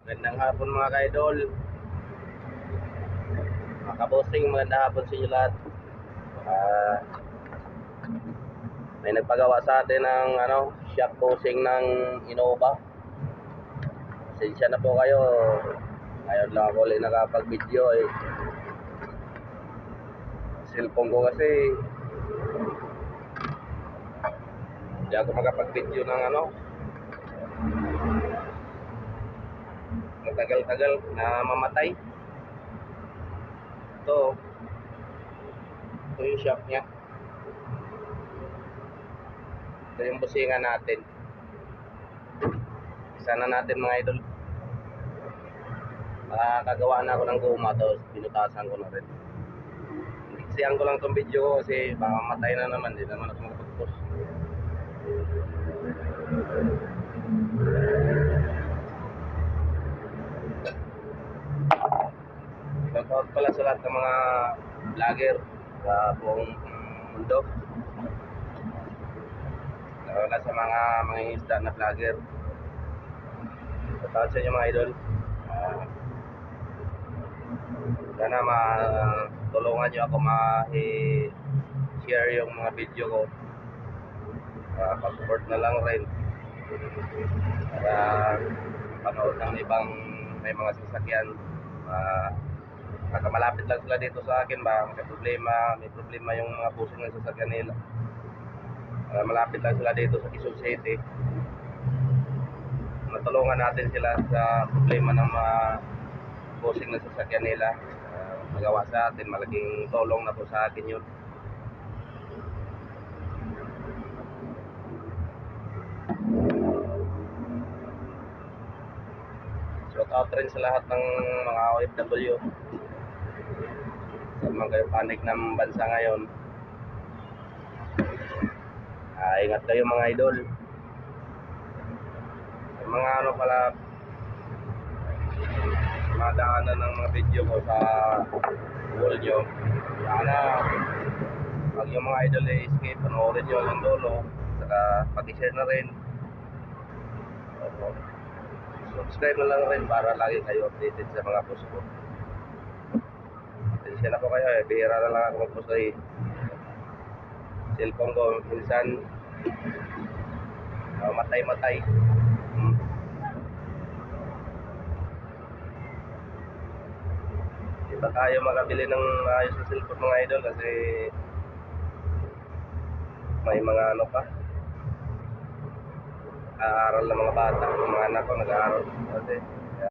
Magandang hapon mga ka-idol. Mga kabosing, magandang hapon sa inyo lahat. May nagpagawa sa atin ng shock bossing ng Innova. Pasensya na po kayo. Ngayon lang ako ulit nakapag-video eh. Cellphone ko kasi hindi ako makapag-video ng matagal-tagal na mamatay. Ito yung shock niya. Ito yung busingan natin. Isa na natin mga idol. Kagawa na ako ng guma, tapos pinutasan ko na rin. Iksiyan ko lang itong video ko kasi baka matay na naman. Hindi naman ako makapag-post. Shoutout pala sa lahat ng mga vlogger sa buong mundo. Wala sa mga isda na vlogger. Shoutout sa inyo mga idol. Sana matulungan nyo ako ma-share yung mga video ko. Pa-support na lang rin para panood ng ibang may mga sasakyan. Baka malapit lang sila dito sa akin, ba may problema yung mga pusing ng sasakyan nila. Malapit lang sila dito sa Quezon City. Matulungan natin sila sa problema ng mga pusing ng sasakyan nila. Magawa sa atin, malaking tulong na po sa akin yun. Shout out rin sa lahat ng mga OFW sa mga panig ng bansa ngayon. Ingat kayo mga idol. Sa mga madaanan ng mga video ko sa wall nyo, sana pag yung mga idol escape, panoorin nyo ang dulo, saka pag-share na rin, subscribe na lang rin para lagi kayo updated sa mga post ko. Pasensya na po kayo bihira na lang ako mag-post ay cellphone ko minsan matay. Hindi pa tayo makabili ng ayos na cellphone mga idol kasi may mga aaral na mga bata, mga anak ko nag-aaral kasi